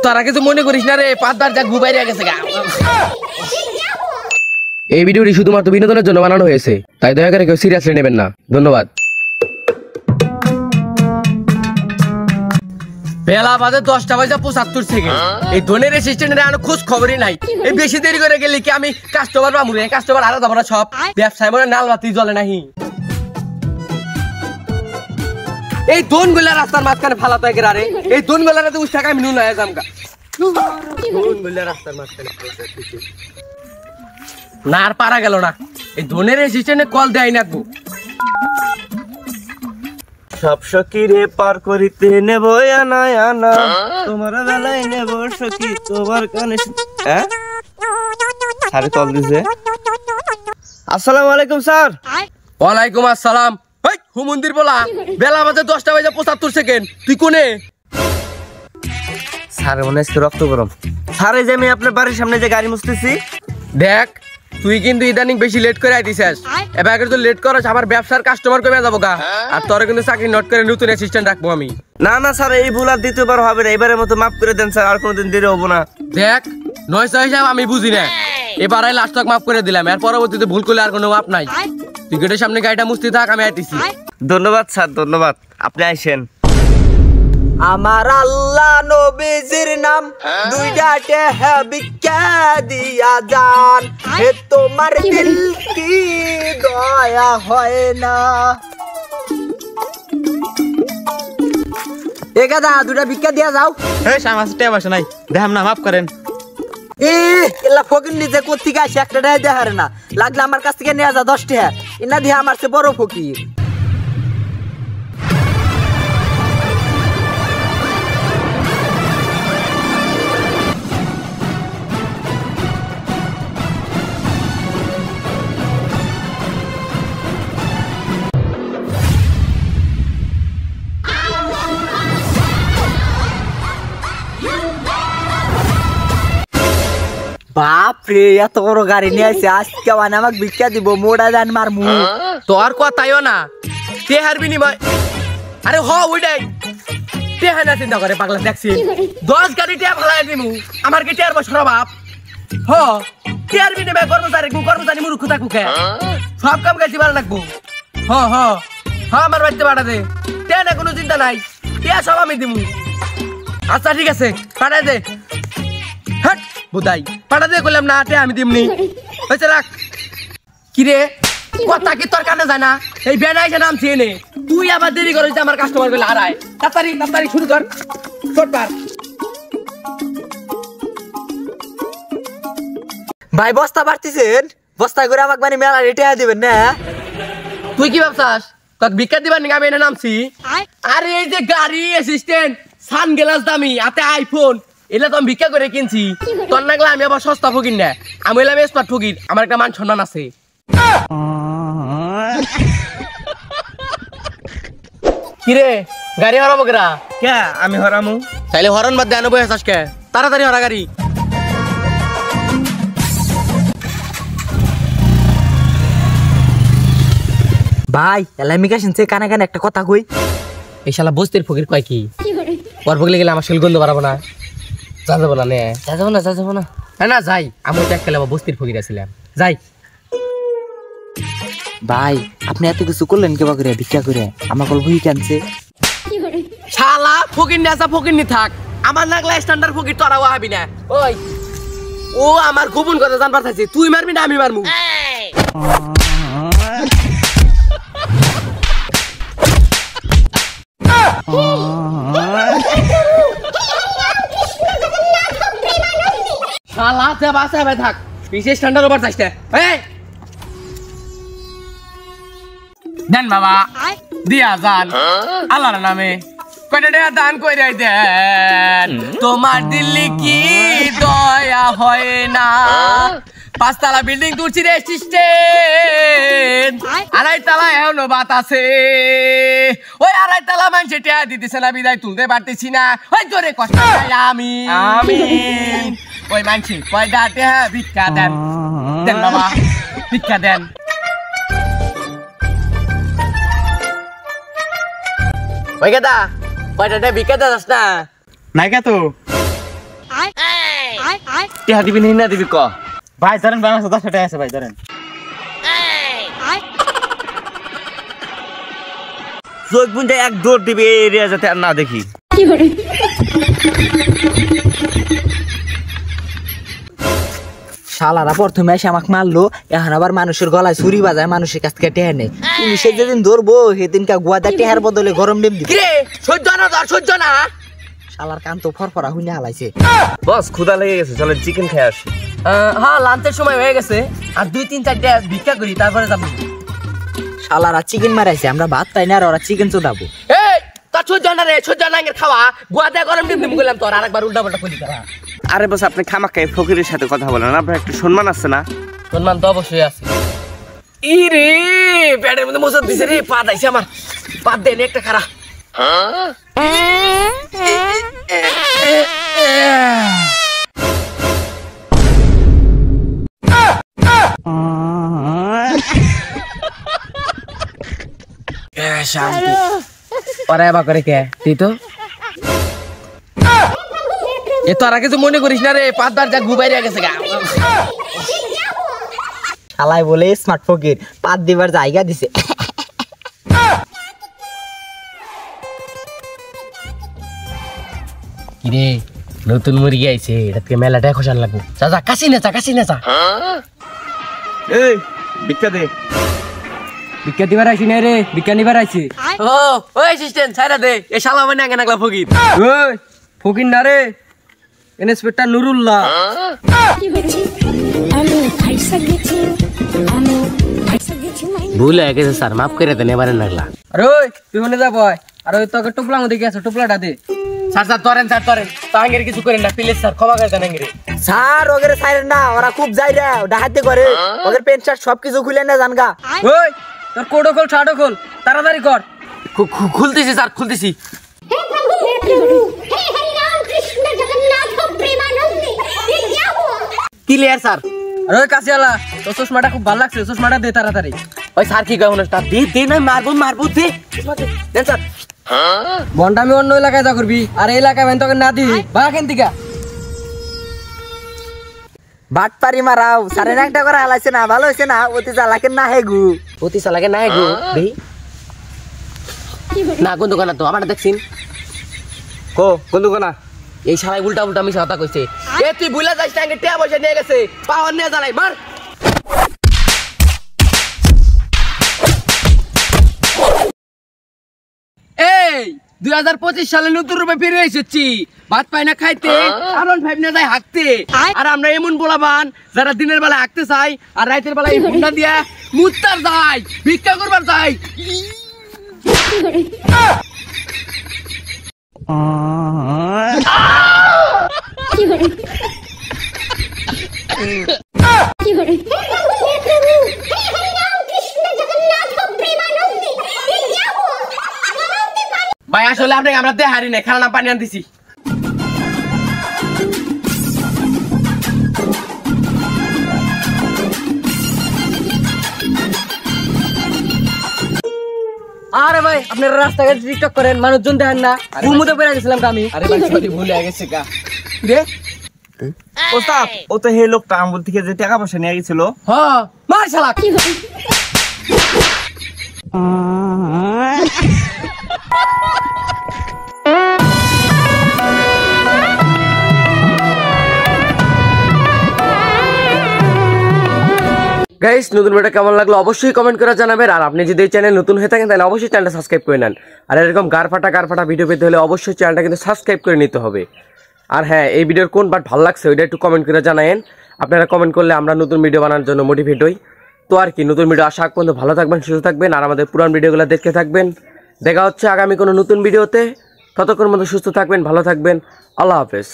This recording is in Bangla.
তোরা কিছু মনে করিস না রে, 5 বার যা ঘুমাইয়া গেছে গা। এই ভিডিওটি শুধুমাত্র বিনোদনের জন্য বানানো হয়েছে, তাই দয়া করে কেউ সিরিয়াসলি নেবেন না। ধন্যবাদ। বেলা বাজে 10টা বাজে 75 সেকেন্ড। এই ধনের অ্যাসিস্ট্যান্টের আর খোঁজ খবরই নাই। এই বেশি দেরি করে গেলে কি আমি কাস্টমার পামুরে? কাস্টমার আরো যাবো না সব। ব্যবসায় মনে নাল বাতি জ্বলে নাহি। এই দোন গুলা রাস্তার মাঝখানে ফালাতে হয় রে। এই দোন গুলারে তো 20 টাকা আমি নুন হয়ে যামগা। দোন গুলা রাস্তার মাঝখানে না আর পারা গেল না। এই দোনের অ্যাসিস্ট্যান্টে কল দেয় না গো। সব সখীরে পার করিতে নেব আনা আনা, তোমার বেলায় নেব সখী তোমার কানে। হ্যাঁ স্যারে কল দিছে। আসসালামু আলাইকুম স্যার। ওয়ালাইকুম আসসালাম। এই হুমন্দির বলা, বেলা বাজে 10টা বাজে 75 সেকেন্ড। তুই কোনে? স্যার মনে হচ্ছে রক্ত গরম। স্যার এই যে আমি আপনার বাড়ির সামনে যে গাড়ি মুছতেছি। দেখ তুই কিন্তু ইদানিং বেশি লেট করে আইতিছিস। এবার আগে তো লেট করছ, আমার ব্যবসার কাস্টমার কমে যাবো গা। আর তোর কিন্তু চাকরি নোট করে নতুন অ্যাসিস্ট্যান্ট রাখবো আমি। না না স্যার, এই ভুল আর দ্বিতীয়বার হবে না। এবারের মতো মাফ করে দেন স্যার, আর কোনোদিন দেরি হবো না। দেখ 900 হিসাব আমি বুঝি না, এবারে লাস্ট তক মাফ করে দিলাম। এর পরবর্তীতে ভুল করলে আর কোনো মাপ নাই। তুই গেটের সামনে গাড়িটা মুছতে থাক, আমি আইতেছি। ধন্যবাদ স্যার, ধন্যবাদ। আপনি আইসেন। আমার আল্লাহ নবীজির নাম, দুইটা টেহা ভিক্ষা দিয়া যান, হে তোমার দিল কি দয়া হয় না। এ গাদা দুইটা ভিক্ষা দিয়া যাও। এই সামাজ টেপ আসে নাই, দেখাম না, মাফ করেন। এলা ফকির নিজে কোথেকে আসে একটা টাকা দেখারে না, লাগলে আমার কাছ থেকে নিয়ে যা 10 টাকা। এনা দিয়ে আমার চেয়ে বড় ফকির। বাপরে এত বড় গাড়ি নিয়ে আসছে, আজকে মানে আমাকে ভিক্ষা দিব, মোড়া দান মারমু। তোর কথাইও না, টেহার বিনিময়। আরে হ ওইটাই টেহা না, চিন্তা করে পাগলা। দেখছি 10 গাড়ি টেহা ফালাই দিমু, আমার কি টেহার বছর বাপ? হ টেহার বিনিময় কর্মচারী মুরুখ থাকবো কে? সব কাম কাছি ভালো লাগবো। হ হ হ আমার বাড়িতে পাঠা দে, টেহা না কোনো চিন্তা নাই, টেহা সব আমি দিমু। আচ্ছা ঠিক আছে পাঠাই দে। হট বুদাই পাঠা দিয়ে করলাম না, টেহা আমি দিমনি। হয়েছে রাখ। কিরে কথা কি তোর কানে যায় না? এই বেড়াই যে নামছি এনে, তুই আবার দেরি করে আমার কাস্টমার গুলো হারায়। তাড়াতাড়ি তাড়াতাড়ি শুরু কর, শর্ট পার। ভাই বস্তা বাড়তিছেন, বস্তা করে আমাকে মানে মেলা রেটে দিবেন না? তুই কি ভাবছাস তোকে ভিক্ষা দিবার নাকি আমি এনে নামছি? আরে এই যে গাড়ি, অ্যাসিস্ট্যান্ট, সানগ্লাস দামি, হাতে আইফোন, এগুলা তো আমি ভিক্ষা করে কিনছি। তোর নাগলা আমি আবার সস্তা ফকির না, আমি হইলাম স্মার্ট ফকির। আমার একটা মান সম্মান আছে। কিরে গাড়ি হরাবো কেরা? কে আমি হরামু? তাইলে হরন বাদ দিয়ে বই আসাস কে? তাড়াতাড়ি হরা গাড়ি। ভাই এলামিকেশন সে কানে কানে একটা কথা কই। এই শালা বস্তির ফকির কয় কি? পর ফকির গেলে আমার শরীর গন্ধ বাড়াবো না? যা যাবো না নে, যা যাবো না, যা যাবো না। হ্যাঁ না যাই, আমি তো একটা বস্তির ফকির আছিলাম, যাই। ভাই আপনি এত কিছু করলেন কেবা করে ভিক্ষা করে? আমার কল ভুই কানছে। শালা ফকির না, যা ফকির নি থাক, আমার নাগলা স্ট্যান্ডার্ড ফকির তোরাও হবি না। ওই ও আমার গোপন কথা জানবার চাইছে, তুই মারবি না আমি মারমু? শালা যা বাসা ভাই থাক, বিশেষ স্ট্যান্ডার্ড ওভার চাইছে। এই দেন বাবা দিয়া যান আল্লাহর নামে, কয়টা টাকা দান কইরা দেন। তোমার দিল্লি কি দয়া হয় না? 5 তলা বিল্ডিং তুলছি রে অ্যাসিস্ট্যান্ট, 2.5 তলা এখনো বাতাসে। ওই আড়াই তালা মানুষে টেয়া দিতেছে না বিদায় তুলতে পারতেছি না ওই জোরে কষ্ট পাই আমি ওই মানুষে কয়টা টেয়া ভিক্ষা দেন দেন বাবা ভিক্ষা দেন ওই গেদা কয়টা টেয়া ভিক্ষা দেস না নাইকা তো টিহা দিবি না দিবি ক ভাই ধরেন ভাই আমার 10 টাকা আছে ভাই ধরেন চোখ বুনটা এক দৌড় দিবি এই এরিয়া যাতে আর না দেখি শালারা প্রথমে এসে আমাকে মারলো, এখন আবার মানুষের গলায় ছুরি বাজায়, মানুষের কাছ থেকে টেহা নেই। পুলিশে যেদিন ধরবো সেদিনকা গুয়াদা টেহার বদলে গরম ডিম দিবে। কিরে সহ্য না ধর সহ্য না শালার কান তো ফরফরা হুইনা হালাইছে। বস ক্ষুধা লেগে গেছে, চলো চিকেন খেয়ে আসি। হ্যাঁ লাঞ্চের সময় হয়ে গেছে, আর 2-3-4টা ভিক্ষা করি তারপরে যাবো। শালারা চিকেন মারাইছে, আমরা ভাত পাই না আর ওরা চিকেন চোদাবো। এই তোর সহ্য না রে, সহ্য না খাওয়া গুয়াদা গরম ডিম দিম করলাম তোর আরেকবার উল্টা পাল্টা করি করা। আরে বস আপনি খামাখাই ফকিরের সাথে কথা বলেন, আপনার একটু সম্মান আছে না? সম্মান তো অবশ্যই আছে। ইরে পেটের মধ্যে মোচড় দিছে রে, পা দাইছে আমার, পা দেন একটা খারা। শান্তি পরে বা করে কে তুই তো এ তো আর কিছু মনে করিস না রে, 5 বার যা ঘুবাই গেছে গা। শালাই বলে স্মার্ট ফকির, পাত দিবার জায়গা দিছে। কিরে নতুন মুরগি আইছে, এটাকে মেলাটাই খোসান লাগবো। যা যা কাশি না চা, কাশি না চা। এই ভিক্ষা দে। ভিক্ষা দিবার আইছি না রে, ভিক্ষা নিবার আইছি। ও ওই অ্যাসিস্ট্যান্ট ছাইরা দে, এ শালা মানে আগে নাগলা ফকির। ওই ফকির না রে, ইন্সপেক্টর নুরুল্লাহ। ভুল হয়ে গেছে স্যার, মাফ করে দেন, এবারে নাগলা। আরে ওই তুই মনে যা বয়, আর ওই তোকে টুপলা মধ্যে গেছে, টুপলাটা দে। স্যার স্যার তরেন, স্যার তরেন, তাঙ্গের কিছু করেন না প্লিজ স্যার, ক্ষমা করে দেন আঙ্গেরে। স্যার ওগের সাইরেন না, ওরা খুব যাই রে, ডাহাতে করে, ওদের প্যান্ট শার্ট সবকিছু খুলে না জানগা। ওই তোর কোডও খোল, শার্টও খোল, তাড়াতাড়ি কর। খুলতেছি স্যার, খুলতেছি। Clear sir. আরে ওই কাশিয়ালা, তোর চশমাটা খুব ভালো লাগছে, চশমাটা দে তাড়াতাড়ি। ওই স্যার কি কয় অনুষ্ঠান দে দে না, মারবো মারবো, দে দেন স্যার। বন্ডা আমি অন্য এলাকায় যা করবি, আর এই এলাকায় তোকে না দিবি, বা কেন দিকা বাট পারি মারাও, সাড়ে একটা করে হালাইছে না, ভালো হয়েছে না, অতি চালাকের না হেগু, অতি চালাকে না গো দেই না। কোন দোকান তো আমার দেখছিন কো কোন দোকানা? এই শালাই উল্টা উল্টা মিশা কথা কইছে। এ তুই ভুলা যাস না, টিয়া পয়সা নিয়ে গেছে, পাওয়ার নিয়ে জ্বালাই মার। এই 2025 সালে নতুন রূপে ফিরে এসেছি, ভাত পাই না খাইতে, কারণ ভাই না যায় হাঁকতে। আর আমরা এমন বলাবান যারা দিনের বেলা হাঁকতে চাই আর রাতের বেলা এই ফোনটা দিয়া মুত্তার যায়, ভিক্ষা করবার যায়। ভাই আসলে আপনি আমরা দেহারি নাই, খানা পানি আন দিছি। আরে ভাই আপনারা রাস্তাঘাটে টিকটক করেন, মানুষজন দেখেন না, ঘুমুতে পেরে গেছিলাম আমি। আরে ভাই সরি ভুল হয়ে গেছে গা রে। ওস্তাদ ও তো হে লোকটা আমবুল থেকে যে টাকা পয়সা নিয়ে গেছিল। হ্যাঁ মার শালা। গাইস নতুন ভিডিও কেমন লাগলো অবশ্যই কমেন্ট করে জানাবেন, আর আপনি যদি এই চ্যানেল নতুন হয়ে থাকেন তাহলে অবশ্যই চ্যানেলটা সাবস্ক্রাইব করে নেন। আর এরকম গারফাটা ভিডিও পেতে হলে অবশ্যই চ্যানেলটা কিন্তু সাবস্ক্রাইব করে নিতে হবে। আর হ্যাঁ এই ভিডিওর কোন পার্ট ভালো লাগছে ওইটা একটু কমেন্ট করে জানায়েন, আপনারা কমেন্ট করলে আমরা নতুন ভিডিও বানানোর জন্য মোটিভেট হই। তো আর কি, নতুন ভিডিও আসা পর্যন্ত ভালো থাকবেন, সুস্থ থাকবেন, আর আমাদের পুরান ভিডিওগুলো দেখতে থাকবেন। দেখা হচ্ছে আগামী কোনো নতুন ভিডিওতে, ততক্ষণ মতো সুস্থ থাকবেন, ভালো থাকবেন, আল্লাহ হাফেজ।